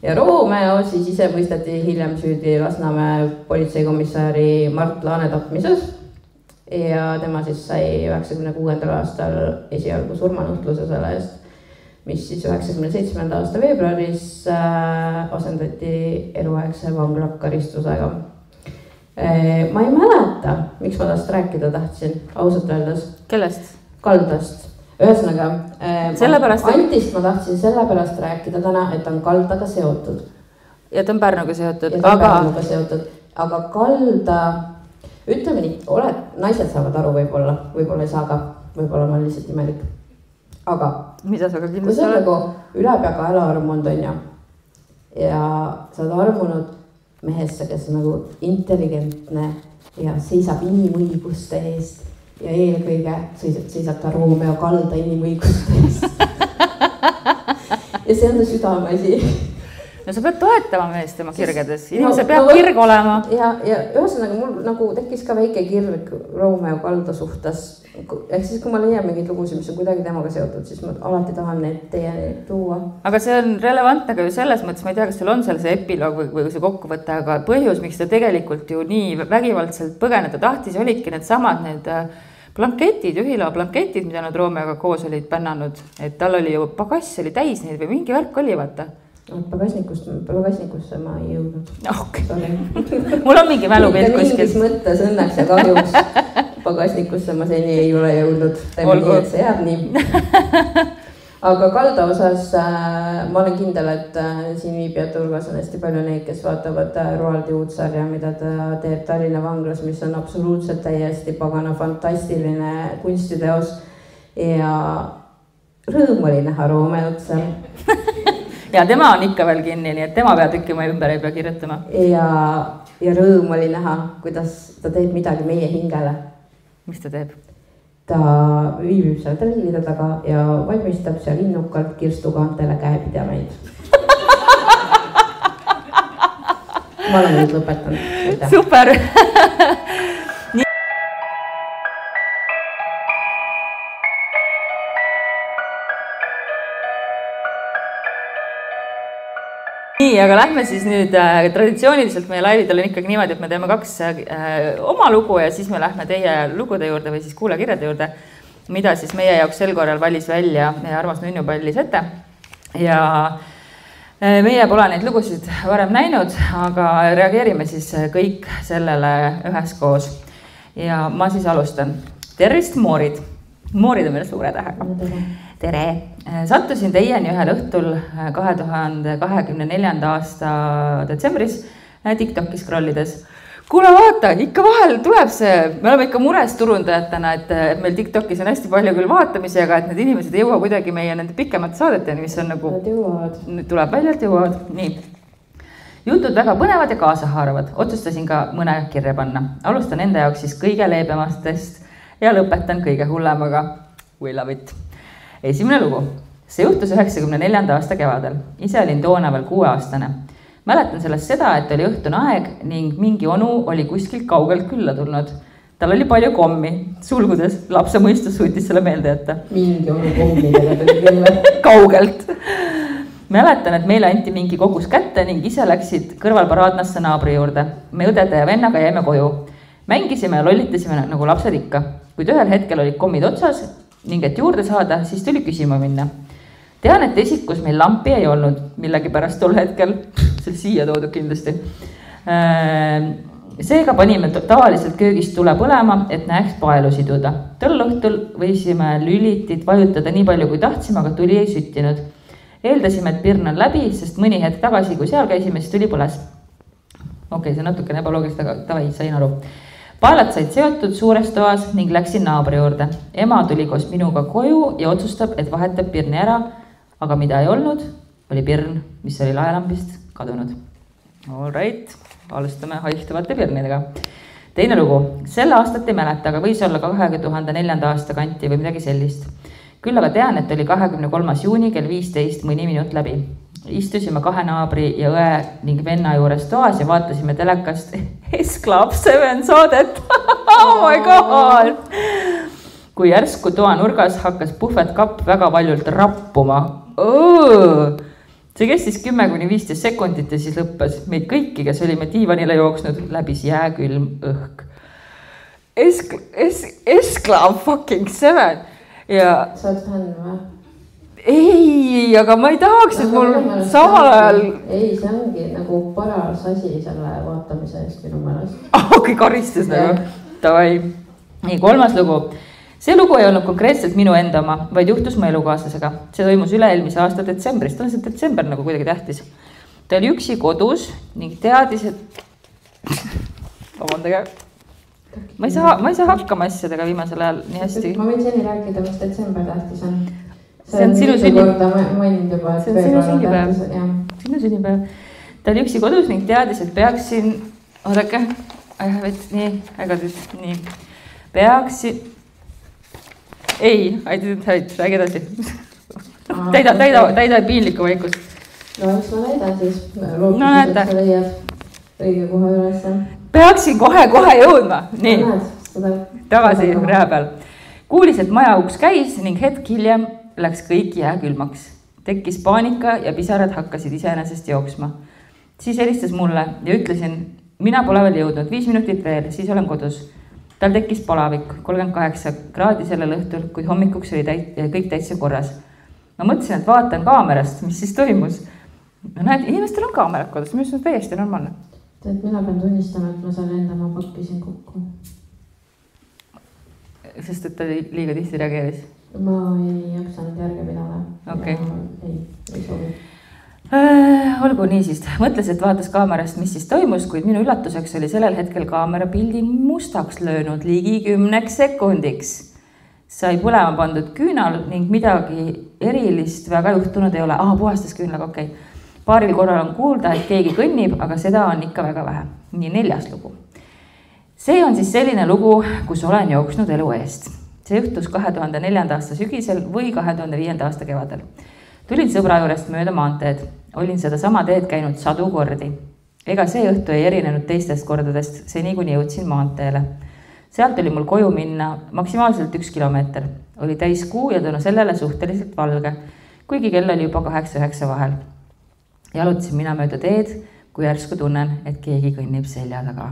S2: Ja Romeo siis ise mõisteti hiljem süüdi Lasnamäe politseikomissari Mart Laane tapmises ja tema siis sai 96. aastal esialgu surmanuhtluse selle eest, mis siis 97. aasta veebruaris asendati eluaegse vanglakaristusega. Ma ei mäleta, miks ma tast rääkida tahtsin, ausalt öeldes.
S1: Kellest?
S2: Kaldast. Ühesõnaga, Antist ma tahtsin sellepärast rääkida täna, et on Kaldaga seotud.
S1: Ja ta on Pärnuga seotud.
S2: Aga Kalda, ütleme nii, naised saavad aru võib-olla ei saa ka, võib-olla ma lihtsalt imelik. Aga
S1: mida sa ka
S2: kindlasti kui sa nagu ülepeaga älaarmund on ja sa oled armunud mehesse, kes on nagu intelligentne ja seisab inimõiguste eest ja eelkõige seisab ta Romeo Kalda inimõiguste eest. Ja see on ta südameasi.
S1: No sa pead toetama meest tema kirgedes. Inimese peab kirg olema.
S2: Ja ühesõnaga mul nagu tekkis ka väike kirg Romeo Kalda suhtes. Ehk siis, kui ma leian mingid lugusid, mis on kuidagi temaga seotud, siis ma alati tahan neid teie tuua.
S1: Aga see on relevantne ka ju selles mõttes, ma ei tea, kas teil on seal see epiloog või see kokkuvõte, aga põhjus, miks ta tegelikult ju nii vägivaldselt põgeneda tahtis, olidki need samad blanketid, juhiloa blanketid, mida nad Romeoga koos olid pännanud. Et tal oli ju pagass oli täis neid või mingi värk oli, vaata. Pagasnikusse ma ei jõudnud. Okay. Mul on mingi mälupilt kuskil.
S2: Mingis mõttes õnneks ja kahjuks pagasnikusse ma seni ei ole jõudnud. Nii, et see jääb nii. Aga Kalda osas ma olen kindel, et siin viibijate hulgas on hästi palju neid, kes vaatavad Roaldi uudsarja, mida ta teeb Tallinna vanglas, mis on absoluutselt täiesti pagana fantastiline kunstiteos ja rõõm oli näha Romeot seal.
S1: Ja tema on ikka veel kinni, nii et tema peab tükkima ümber ei pea kirjutama.
S2: Ja rõõm oli näha, kuidas ta teeb midagi meie hingele.
S1: Mis ta teeb?
S2: Ta viibib seal trellide taga ja valmistab seal innukalt kirstukaantele käepidemeid. Ma olen nüüd lõpetanud.
S1: Super! Nii, aga lähme siis nüüd traditsiooniliselt meie laividel on ikkagi niimoodi, et me teeme 2 oma lugu ja siis me lähme teie lugude juurde või siis kuulajakirjade juurde, mida siis meie jaoks sel korral valis välja meie armas Nunnu Pallis ette. Ja meie pole neid lugusid varem näinud, aga reageerime siis kõik sellele üheskoos. Ja ma siis alustan. Tervist, moorid! Moorid on meil suure tähega. Tere! Sattusin teieni ühel õhtul 2024. aasta detsembris TikToki scrollides. Kuule vaata, ikka vahel tuleb see, me oleme ikka mures turundajatena, et meil TikTokis on hästi palju küll vaatamisi, aga et need inimesed ei jõua kuidagi meie nende pikemad saadeteni, mis on nagu...
S2: Nad jõuavad.
S1: Tuleb välja, et jõuavad. Nii. Jutud väga põnevad ja kaasahaaravad. Otsustasin ka mõne kirja panna. Alustan enda jaoks siis kõige leebemastest ja lõpetan kõige hullemaga. We love it. Esimene lugu. See juhtus 94. aasta kevadel. Ise olin toona veel 6-aastane. Mäletan sellest seda, et oli õhtune aeg ning mingi onu oli kuskilt kaugelt külla tulnud. tal oli palju kommi, sulgudes, lapse mõistus suutis selle meelde jätta.
S2: Mingi onu kommidega tuli küll.
S1: Kaugelt. Mäletan, et meile anti mingi kogus kätte ning ise läksid kõrvalparaadnasse naabri juurde. Me õdede ja vennaga jäime koju. Mängisime ja lollitasime nagu lapsed ikka. Kuid ühel hetkel olid kommid otsas ning et juurde saada, siis tuli küsima minna. Tean, et esikus meil lampi ei olnud, millegi pärast tol hetkel, see siia toodud kindlasti. Seega panime tavaliselt köögist tule põlema, et näeks paelu siduda. Tol õhtul võisime lülitit vajutada nii palju kui tahtsime, aga tuli ei süttinud. Eeldasime, et pirn on läbi, sest mõni hetk tagasi, kui seal käisime, siis tuli põles. Okei, see natukene ebaloogist, aga tavai, sain aru. Paelad said seotud suures toas ning läksin naabri juurde. Ema tuli koos minuga koju ja otsustab, et vahetab pirni ära, aga mida ei olnud, oli pirn, mis oli laelambist kadunud. All right. Alustame haihtuvate pirnidega. Teine lugu. Selle aastat ei mäleta, aga võis olla 2004. aasta kanti või midagi sellist. Küll aga tean, et oli 23. juuni kell 15 mõni minut läbi. Istusime 2 naabri ja õe ning venna juures toas ja vaatasime telekast S-Club 7 saadet. Oh my god! Kui järsku toa nurgas hakkas puhvetkapp väga valjult rappuma. See kestis 10-15 sekundit ja siis lõppes. Meid kõiki, kes olime diivanile jooksnud, läbis jääkülm õhk. S-Club fucking 7. Ja...
S2: Sa oled fänn või?
S1: Ei, aga ma ei tahaks, et mul samal ajal...
S2: Ei, see ongi nagu paras asi selle vaatamise eest minu mõelest.
S1: Okei, karistus nagu. Tavai. Nii, 3. lugu. See lugu ei olnud konkreetselt minu enda oma, vaid juhtus mu elukaaslasega. See toimus üle-eelmise aasta detsembris. Ta on see detsember nagu kuidagi tähtis. Ta oli üksi kodus ning teadis, et... Vabandage. Ma ei saa hakkama asjadega viimasel ajal nii hästi.
S2: Ma võin seni rääkida, mis detsember tähtis on.
S1: See on sinu
S2: sünnipäev.
S1: See on sinu sünnipäev. Sinu sünnipäev. Ta oli üksi kodus ning teadis, et peaksin... Oodake. Nii, ägadus. Nii. Peaksin... Ei, I didn't have it, räägi edasi. Täida piinlikku vaikust.
S2: No, eks ma näida siis. Loogiselt, et sa leiad õige kohe üles.
S1: Peaksin kohe jõudma. Nii, tagasi rea peal. Kuulis, et maja uks käis ning hetk hiljem läks kõik jääkülmaks. Tekkis paanika ja pisarad hakkasid iseenesest jooksma. Siis helistas mulle ja ütlesin, mina pole veel jõudnud, 5 minutit veel, siis olen kodus. Tal tekkis palavik, 38 kraadi sellel õhtul, kuid hommikuks oli kõik täitsa korras. Ma mõtlesin, et vaatan kaamerast, mis siis toimus. No näed, inimestel on kaamerad kodus, mis on täiesti normaalne.
S2: Tead, mina pean tunnistama, et ma selle enda ma pakkisin kokku.
S1: Sest et ta liiga tihti reageeris?
S2: Ma ei jaksanud järge pidada.
S1: Okei.
S2: Ei sobi.
S1: Olgu nii siis. Mõtles, et vaatas kaamerast, mis siis toimus, kuid minu üllatuseks oli sellel hetkel kaamera pildi mustaks löönud ligi 10 sekundiks. Sai põlema pandud küünal ning midagi erilist väga juhtunud ei ole. Puhastas küünlaga, okei. Paaril korral on kuulda, et keegi kõnnib, aga seda on ikka väga vähe. Nii, 4. lugu. See on siis selline lugu, kus olen jooksnud elu eest. See juhtus 2004. aasta sügisel või 2005. aasta kevadel. Tulin sõbra juurest mööda maanteed. Olin seda sama teed käinud 100 kordi. Ega see õhtu ei erinenud teistest kordadest, seni kuni jõudsin maanteele. Sealt oli mul koju minna maksimaalselt 1 kilomeeter. Oli täis kuu ja tänu sellele suhteliselt valge, kuigi kell oli juba 8-9 vahel. Jalutasin mina mööda teed, kui järsku tunnen, et keegi kõnnib selja taga.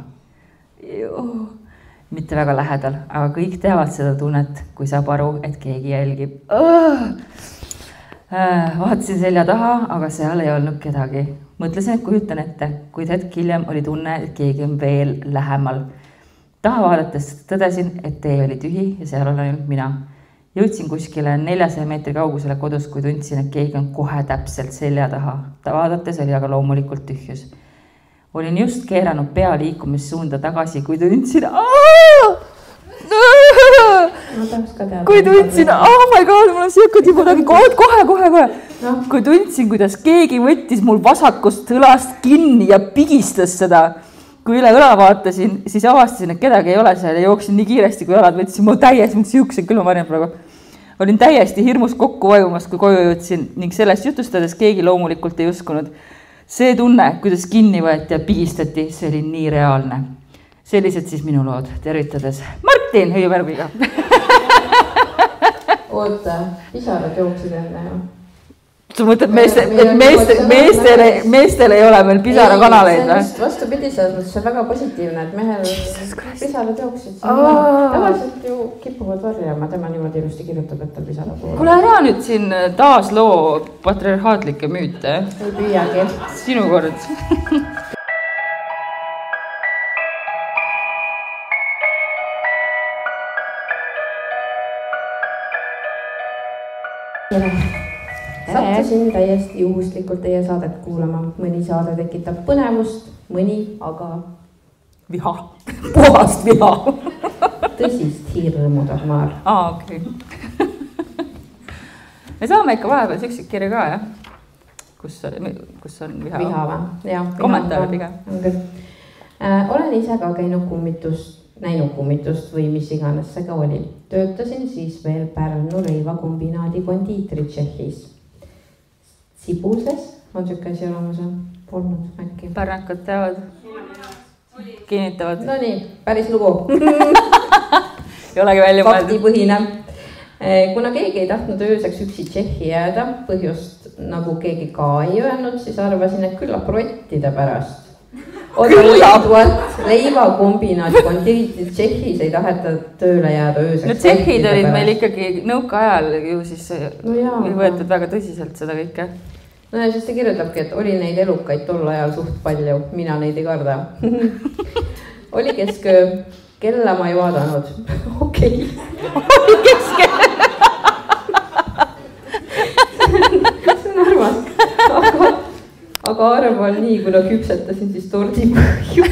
S1: Mitte väga lähedal, aga kõik teavad seda tunnet, kui saab aru, et keegi jälgib. Vaatasin selja taha, aga seal ei olnud kedagi. Mõtlesin, et kujutan ette, kuid hetk hiljem oli tunne, et keegi on veel lähemal. Taha vaadates tõdesin, et tee oli tühi ja seal on ainult mina. Jõudsin kuskile 400 meetri kaugusele kodus, kui tundsin, et keegi on kohe täpselt selja taha. Ta vaadates oli aga loomulikult tühjus. Olin just keeranud pea liikumissuunda tagasi, kui tundsin... Kui tundsin, oh my god, mul on siuke tibudagi, kohe. Kui tundsin, kuidas keegi võttis mul vasakust õlast kinni ja pigistas seda. Kui üle õla vaatasin, siis avastasin, et kedagi ei ole seal ja jooksin nii kiiresti, kui jalad võtsin. Mul täiesti siukse külmamarjad praegu. Olin täiesti hirmus kokku vajumas, kui koju jõudsin ning sellest jutustades keegi loomulikult ei uskunud. See tunne, kuidas kinni võeti ja pigistati, see oli nii reaalne. sellised siis minu lood, tervitades Martin Hõivärviga.
S2: Oota, pisarad jooksid enne ju.
S1: Sa mõtled, meestel ei ole meil pisarakanaleid või?
S2: Vastupidi, see on väga positiivne, et mehel pisarad jooksid. Tavaliselt ju kipuvad varjama, tema niimoodi ilusti kirjutab, et tal pisara poole.
S1: Kuule ära nüüd siin taas loo patriarhaatlikke müüte.
S2: Ei püüagi.
S1: Sinu kord. Sattusin täiesti juhuslikult teie saadet kuulama. Mõni saade tekitab põnevust, mõni aga viha. Puhast viha.
S2: Tõsist hirmu, Dagmar.
S1: Okei. Me saame ikka vahepeal üksikkirja ka, jah? Kus on viha?
S2: Viha või?
S1: Kommentaare pigem.
S2: Olen ise ka käinud näinud kummitust või mis iganes see ka oli. Töötasin siis veel Pärnu leivakombinaadi kondiitri Tšehhis. Sibuses on siuke asi olemas või? Polnud äkki.
S1: Pärnakad teavad. Kinnitavad.
S2: No nii, päris lugu.
S1: Ei olegi välja mõeldud.
S2: Faktipõhine. Kuna keegi ei tahtnud ööseks üksi Tšehhi jääda, põhjust nagu keegi ka ei öelnud, siis arvasin, et küllap rottide pärast. Leivakombinaadi kondiitri Tšehhis ei taheta tööle jääda ööseks.
S1: No Tšehhid olid meil ikkagi nõuka ajal ju siis ei võetud väga tõsiselt seda kõike.
S2: No ja siis ta kirjutabki, et oli neid elukaid tol ajal suht palju, mina neid ei karda. Oli kesköö, kella ma ei vaadanud. Okei.
S1: Oli kesköö.
S2: See on armas. Aga arvan nii, kuna küpsetasin siis tordipõhju.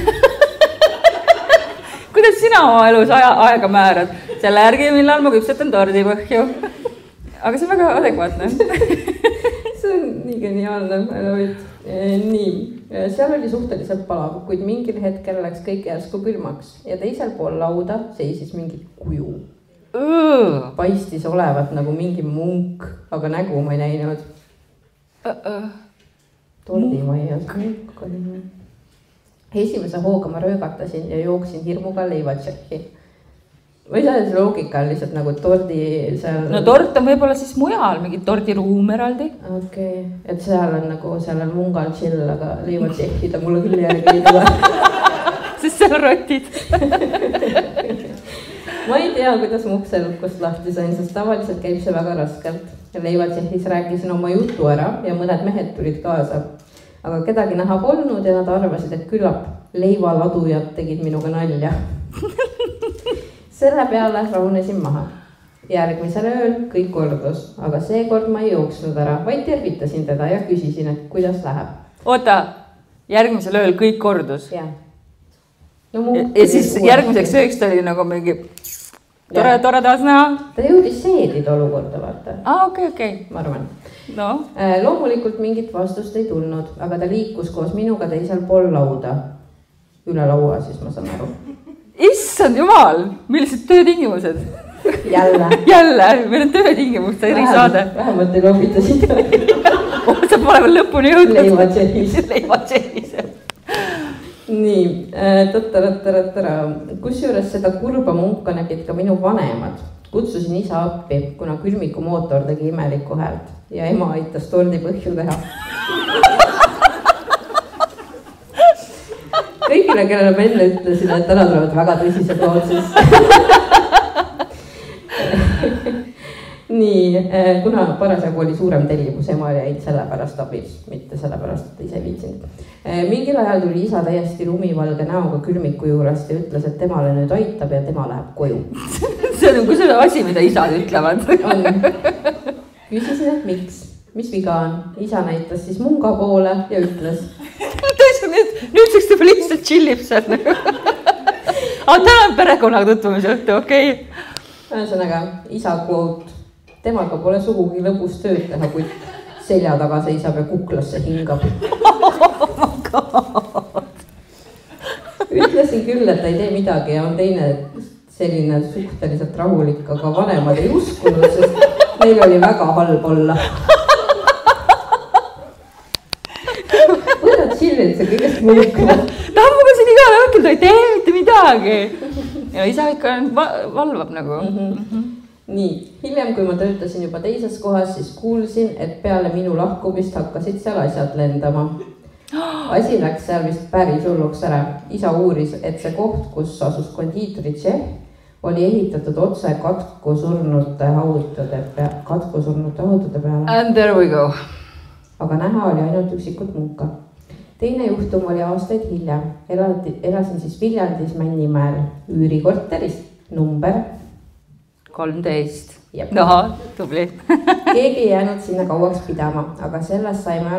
S1: Kuidas sina oma elus aega määrad? Selle järgi, millal ma küpsetan tordipõhju. Aga see on väga adekvaatne.
S2: See on nii geniaalne. Nii, seal oli suhteliselt palav, kuid mingil hetkel läks kõik järsku külmaks ja teisel pool lauda seisis mingi kuju. Paistis olevat nagu mingi munk, aga nägu ma ei näinud. Tordimaias munk oli. Esimese hooga ma röögatasin ja jooksin hirmuga leivatšehhi. Ma ei saa see loogika on lihtsalt nagu tordi seal...
S1: No tort on võib-olla siis mujal, mingi tordiruum eraldi.
S2: Okei, et seal on nagu, seal on mungal chill, aga leivatšehhida mulle küll järgi ei tule.
S1: Sest seal on rotid.
S2: Ma ei tea, kuidas mu ukselukust lahti sain, sest tavaliselt käib see väga raskelt. Leivatšehhis rääkisin oma jutu ära ja mõned mehed tulid kaasa. Aga kedagi näha polnud ja nad arvasid, et küllap leivaladujad tegid minuga nalja. Selle peale rahunesin maha. Järgmisel ööl kõik kordus, aga seekord ma ei jooksnud ära, vaid tervitasin teda ja küsisin, et kuidas läheb.
S1: Oota, järgmisel ööl kõik kordus?
S2: Jah.
S1: No, ja siis järgmiseks ööks ta oli nagu mingi tore taas näha?
S2: Ta jõudis seedida olukorda, vaata.
S1: Okei.
S2: Ma arvan.
S1: No.
S2: Loomulikult mingit vastust ei tulnud, aga ta liikus koos minuga teisel pool lauda. Üle laua siis ma saan aru.
S1: Issand jumal, millised töötingimused? Jälle, meil on töötingimused, erisaade.
S2: Vähemalt ei loobitasid.
S1: Sa pole veel lõpuni jõudnud.
S2: Leivatšehhis. Nii, kusjuures seda kurba munka nägid ka minu vanemad. Kutsusin isa appi, kuna külmiku mootor tegi imelikku häält ja ema aitas tordipõhju teha. Kõigile, kellele ma enne ütlesin, et täna tulevad väga tõsised lood siis. Nii, kuna parasjagu oli suurem tellimus, ema jäid sellepärast abis, mitte sellepärast, et ise viitsinud. Mingil ajal tuli isa täiesti lumivalge näoga külmiku juurest ja ütles, et temale nüüd aitab ja tema läheb koju.
S1: See on see asi, mida isad ütlevad.
S2: Küsisin, et miks? Mis viga on? Isa näitas siis munga poole ja ütles.
S1: Nüüdseks ta lihtsalt chillib seal. Aga täna on perekonnaga tutvumise õhtu, okei.
S2: Ühesõnaga, isa quote. Temaga pole sugugi lõbus tööd teha, kui selja taga seisab ja kuklasse hingab.
S1: Oh my God.
S2: Ütlesin küll, et ta ei tee midagi ja on teine selline suhteliselt rahulik, aga vanemad ei uskunud, sest neil oli väga halb olla. Võtad chillid, see kõigest mõjukad.
S1: Tahan mugasin igale küll ta ei tee mitte midagi. Ja isa ikka valvab nagu.
S2: Nii, hiljem, kui ma töötasin juba teises kohas, siis kuulsin, et peale minu lahkumist hakkasid seal asjad lendama. Asi läks seal vist päris hulluks ära. Isa uuris, et see koht, kus asus kondiitri Tšehh, oli ehitatud otse katkusurnute haudade peale.
S1: And there we go.
S2: Aga näha oli ainult üksikud munka. Teine juhtum oli aastaid hiljem. Elasin siis Viljandis Männimäel üürikorteris number
S1: 13.
S2: Jep.
S1: Aha, tubli.
S2: Keegi ei jäänud sinna kauaks pidama, aga sellest saime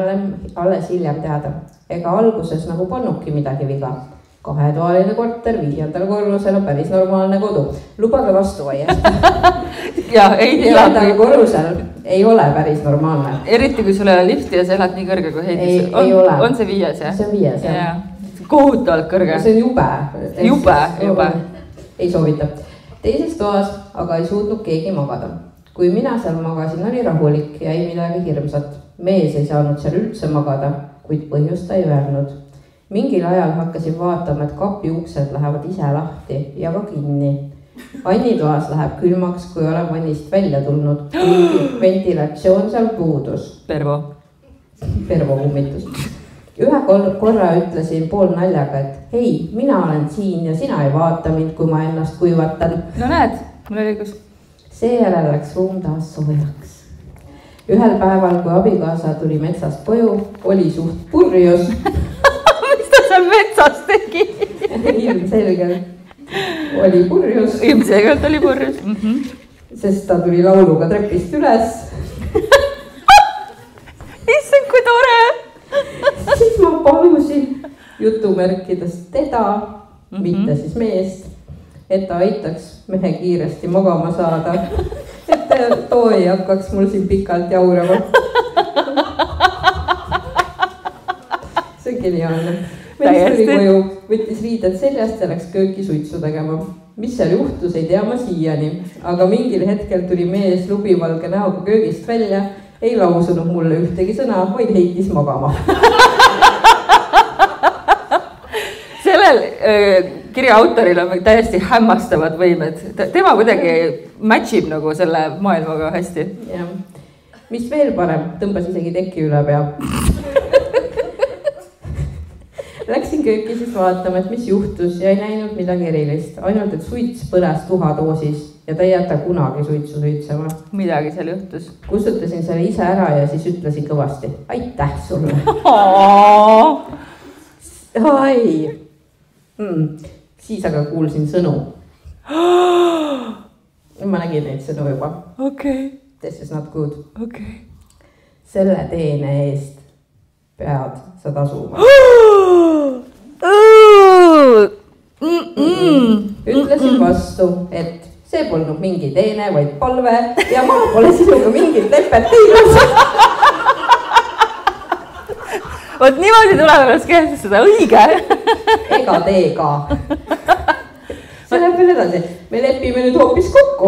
S2: alles hiljem teada. Ega alguses nagu polnudki midagi viga. 2-toaline korter 5. korrusel on päris normaalne kodu. Lubage vastu vaiest.
S1: Ja, ei
S2: 5. korrusel ei ole päris normaalne.
S1: Eriti kui sul ei ole lifti ja sa elad nii kõrge kui Heidis.
S2: Ei ole.
S1: On see 5, jah?
S2: See on 5, jah.
S1: Kohutavalt kõrge.
S2: See on jube.
S1: Jube.
S2: Ei soovita. Teises toas aga ei suutnud keegi magada. Kui mina seal magasin, oli rahulik ja ei midagi hirmsat. Mees ei saanud seal üldse magada, kuid põhjust ei öelnud. Mingil ajal hakkasin vaatama, et kapi uksed lähevad ise lahti ja ka kinni. Anni toas läheb külmaks, kui olen vannist välja tulnud. Ventilatsioon seal puudus.
S1: Pervo
S2: kummitus. Ühe korra ütlesin pool naljaga, et hei, mina olen siin ja sina ei vaata mind, kui ma ennast kuivatan.
S1: No näed, mul oli õigus.
S2: Seejärel läks ruum taas soojaks. Ühel päeval, kui abikaasa tuli metsast koju, oli suht purjus.
S1: Mis ta seal metsas tegi?
S2: Ilmselgelt oli purjus.
S1: Ilmselgelt oli purjus.
S2: Sest ta tuli lauluga trepist üles.
S1: Issand, kui tore!
S2: Siis ma palusin jutumärkidest teda, mitte siis meest, et ta aitaks mehe kiiresti magama saada, et too ei hakkaks mul siin pikalt jaurama. See on geniaalne. Mees tuli koju, võttis riided seljast ja läks kööki suitsu tegema. Mis seal juhtus, ei tea ma siiani, aga mingil hetkel tuli mees lubivalge näoga köögist välja, ei lausunud mulle ühtegi sõna, vaid heitis magama.
S1: Sellel kirja autoril on täiesti hämmastavad võimed. Tema kuidagi matchib nagu selle maailmaga hästi.
S2: Ja. Mis veel parem, tõmbas isegi teki üle pea. Läksin kööki siis vaatama, et mis juhtus ja ei näinud midagi erilist. Ainult, et suits põles tuhatoosis ja ta ei jäta kunagi suitsu suitsema.
S1: Midagi seal juhtus.
S2: Kustutasin selle ise ära ja siis ütlesin kõvasti. Aitäh sulle. Ai. Siis aga kuulsin sõnu. Ma nägin neid sõnu juba.
S1: Okay.
S2: This is not good.
S1: Okay.
S2: Selle teene eest pead sa tasuma. Ütlesin vastu, et see polnud mingi teene, vaid palve ja ma pole sinuga mingit lepet teinud.
S1: Vot niimoodi tulevad kehtestada, õige.
S2: Ega tee ka. See läheb veel edasi. Me lepime nüüd hoopis kokku.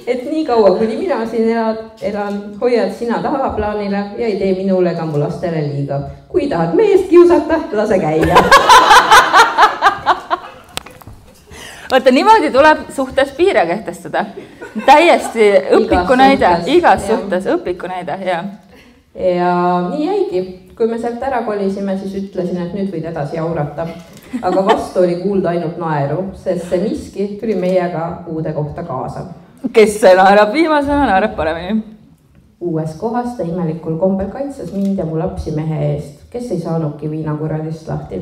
S2: Et nii kaua, kuni mina siin elan, hoiad sina tahaplaanile ja ei tee minule ega mu lastele liiga. Kui tahad meest kiusata, lase käia.
S1: Vaata, niimoodi tuleb suhtes piire kehtestada. Täiesti õpiku näide, igas suhtes õpiku näide, jah.
S2: Ja nii jäigi. Kui me sealt ära kolisime, siis ütlesin, et nüüd võid edasi jaurata. Aga vastu oli kuulda ainult naeru, sest see miski tuli meiega uude kohta kaasa.
S1: Kes see naerab viimasena, naerab paremini.
S2: Uues kohas ta imelikul kombel kaitses mind ja mu lapsi mehe eest, kes ei saanudki viinakuradist lahti.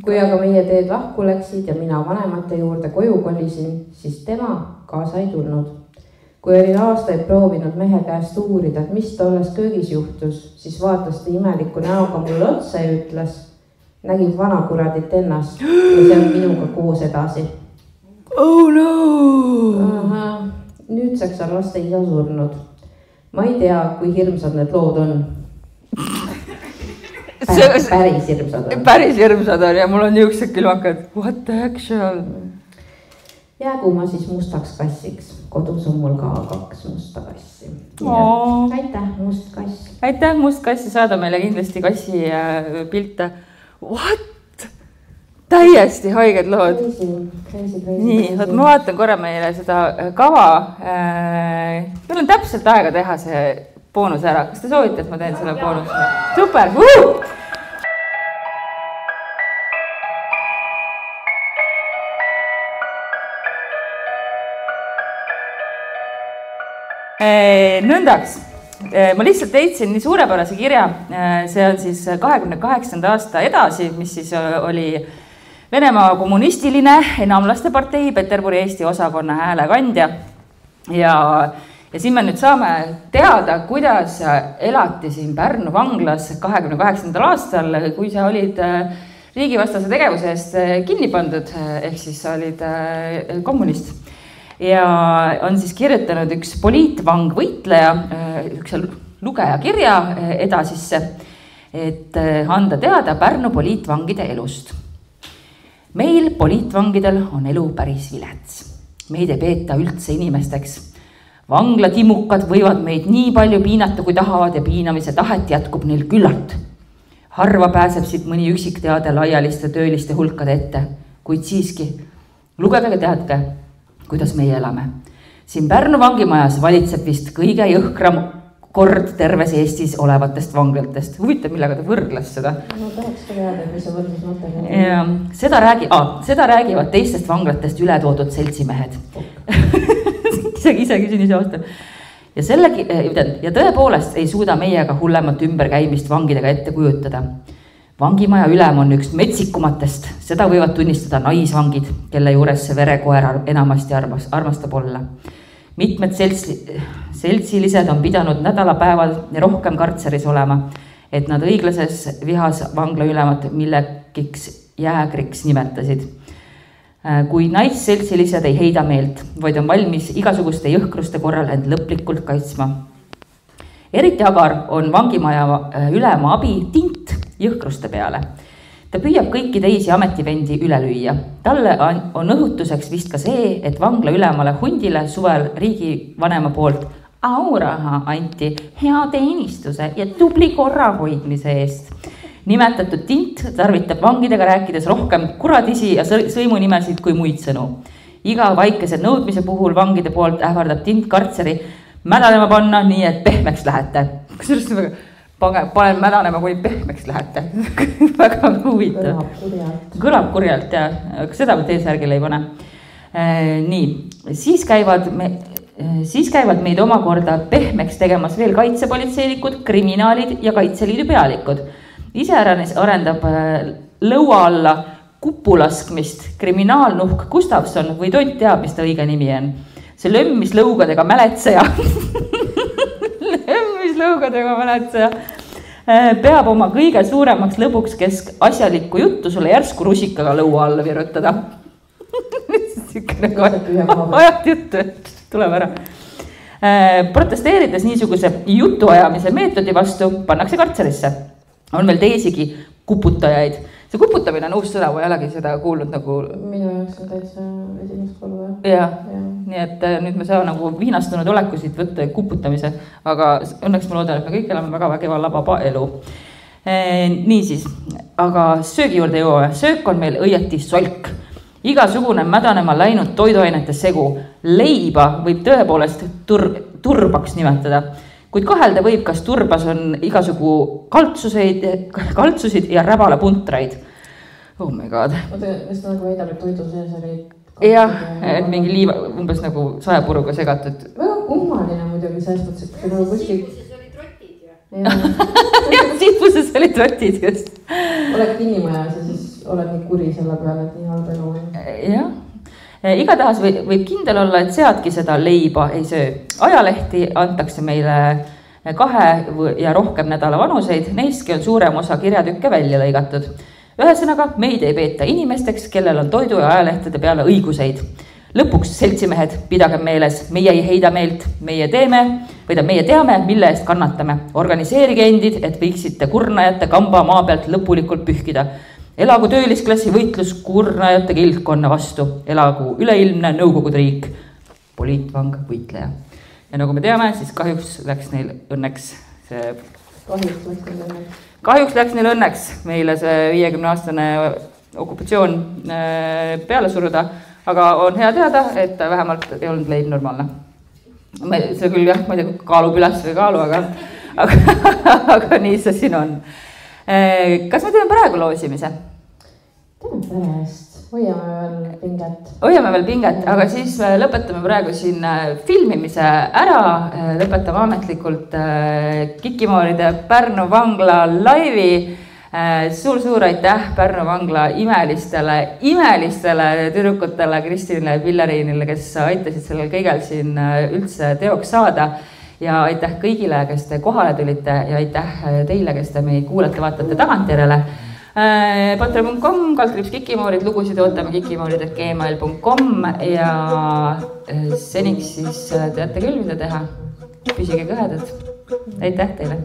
S2: Kui aga meie teed lahku läksid ja mina vanemate juurde koju kolisin, siis tema kaasa ei tulnud. Kui olin aastaid proovinud mehe käest uurida, et mis tolles köögis juhtus, siis vaatas ta imeliku näoga mulle otsa ja ütles, nägin vanakuradit ennast ja see on minuga koos edasi.
S1: Oh no!
S2: Nüüdseks on laste isa surnud. Ma ei tea, kui hirmsad need lood on. Päris hirmsad on.
S1: Päris hirmsad on ja mul on niisugused külmakad. What the actual?
S2: Jäägu ma siis mustaks kassiks. Kodus on mul ka 2 musta kassi. Aitäh, must kass.
S1: Aitäh, must kass ja saada meile kindlasti kassi pilte. What? Täiesti haiged lood.
S2: Crazy.
S1: Nii, ma vaatan korra meile seda kava. Meil on täpselt aega teha see boonus ära. Kas te soovite, et ma teen selle boonus? Super! Nõndaks, ma lihtsalt leidsin nii suurepärase kirja, see on siis 28. aasta edasi, mis siis oli Venemaa kommunistiline enamlaste partei Peterburi Eesti osakonna häälekandja ja siin me nüüd saame teada, kuidas elati siin Pärnu vanglas 28. aastal, kui sa olid riigivastase tegevuse eest kinni pandud, ehk siis sa olid kommunist. Ja on siis kirjutanud üks poliitvang võitleja, üks lugeja kirja edasisse, et anda teada Pärnu poliitvangide elust. Meil poliitvangidel on elu päris vilets. Meid ei peeta üldse inimesteks. Vanglatimukad võivad meid nii palju piinata, kui tahavad ja piinamise tahet jätkub neil küllalt. Harva pääseb siit mõni üksik teade laialiste tööliste hulkade ette, kuid siiski lugege teadke, kuidas meie elame. Siin Pärnu vangimajas valitseb vist kõige jõhkram kord terves Eestis olevatest vanglatest. Huvitav, millega ta võrdles seda.
S2: No tahaks ka teada, mis see võrdles mõttega.
S1: Seda räägivad teistest vanglatest ületoodud seltsimehed. Ise küsin ise vastu. Ja tõepoolest ei suuda meiega hullemat ümberkäimist vangidega ette kujutada. Vangimaja ülem on üks metsikumatest, seda võivad tunnistada naisvangid, kelle juures see verekoer enamasti armastab olla. Mitmed seltsilised on pidanud nädalapäeval ja rohkem kartseris olema, et nad õiglases vihas vangla ülemat millegiks jäägriks nimetasid. Kui naisseltsilised ei heida meelt, vaid on valmis igasuguste jõhkruste korral end lõplikult kaitsma. Eriti agar on vangimaja ülema abi tint jõhkruste peale. Ta püüab kõiki teisi ametivendi üle lüüa. Talle on õhutuseks vist ka see, et vangla ülemale hundile suvel riigivanema poolt auraha anti hea teenistuse ja tubli korrahoidmise eest. Nimetatud tint tarvitab vangidega rääkides rohkem kuradisi ja sõimunimesid kui muid sõnu. Iga vaikese nõudmise puhul vangide poolt ähvardab tint kartseri mädanema panna nii, et pehmeks lähete. Panen mädanema, kui pehmeks lähete. Väga huvitav. Kõlab kurjalt, ja seda T-särgile ei pane. Nii, siis käivad meid omakorda pehmeks tegemas veel kaitsepolitseinikud, kriminaalid ja kaitseliidu pealikud. Iseäranis arendab lõua alla kupulaskmist kriminaalnuhk Gustavson või tont teab, mis ta õige nimi on. See lömmislõugadega mäletseja peab oma kõige suuremaks lõbuks kesk asjalikku juttu sulle järsku rusikaga lõua alla virutada. Ajad juttu, et tuleb ära. Protesteerides niisuguse jutuajamise meetodi vastu pannakse kartserisse. On veel teisigi kuputajaid. See kuputamine on uus sõda, ma ei olegi seda kuulnud nagu...
S2: Minu jaoks on täitsa esimest korda.
S1: Ja, nii et nüüd me saa nagu viinastunud olekusid võtta kuputamise, aga õnneks ma loodan, et me kõik elame väga vägeva lababa elu. Niisiis, aga söögi juurde jõuame. Söök on meil õieti solk. Igasugune mädanema läinud toiduainete segu. Leiba võib tõepoolest turbaks nimetada. Kuid kahelda võib, kas turbas on igasugu kaltsusid ja räbala puntraid. Oh my god.
S2: Kas ta nagu väidab, et toidu sees oli...
S1: Jah, et mingi liiva umbes nagu sajapuruga segatud.
S2: Väga kummaline muidugi selles mõttes, et nagu kuskil...
S3: Siifuses olid rotid ju.
S1: Jah, siifuses olid rotid just.
S2: Oled kinnimajas ja siis oled nii kuri selle peale, et nii halb elu on.
S1: Jah. Igatahas võib kindel olla, et seadki seda leiba ei söö. Ajalehti antakse meile 2 ja rohkem nädala vanuseid, neistki on suurem osa kirjatükke välja lõigatud. Ühesõnaga, meid ei peeta inimesteks, kellel on toidu ja ajalehtede peale õiguseid. Lõpuks, seltsimehed, pidage meeles, meie ei heida meelt, meie teame, mille eest kannatame. Organiseerige endid, et võiksite kurnajate kamba maa pealt lõpulikult pühkida. Elagu töölisklassi võitlus kurnajate kildkonna vastu. Elagu üleilmne nõukogude riik. Poliitvang võitleja. Ja nagu me teame, siis kahjuks läks neil õnneks see Kahjuks läks neil õnneks meile see 50-aastane okupatsioon peale suruda, aga on hea teada, et vähemalt ei olnud leib normaalne. See küll jah, ma ei tea, kaalub üles või kaalu, aga nii see siin on. Kas me teeme praegu loosimise?
S2: Teeme pärast. Hoiame
S1: veel pinget, aga siis me lõpetame praegu siin filmimise ära, lõpetame ametlikult Kikimooride Pärnu vangla laivi. Suur aitäh Pärnu vangla imelistele tüdrukutele, Kristinile ja Pilleriinile, kes aitasid sellel kõigel siin üldse teoks saada. Ja aitäh kõigile, kes te kohale tulite ja aitäh teile, kes te meid kuulete, vaatate tagantjärele. Patreon.com, /Kikimoorid, lugusid ootame kikimoorid@gmail.com ja seniks siis teate küll, mida teha. Püsige kõhedad. Aitäh teile!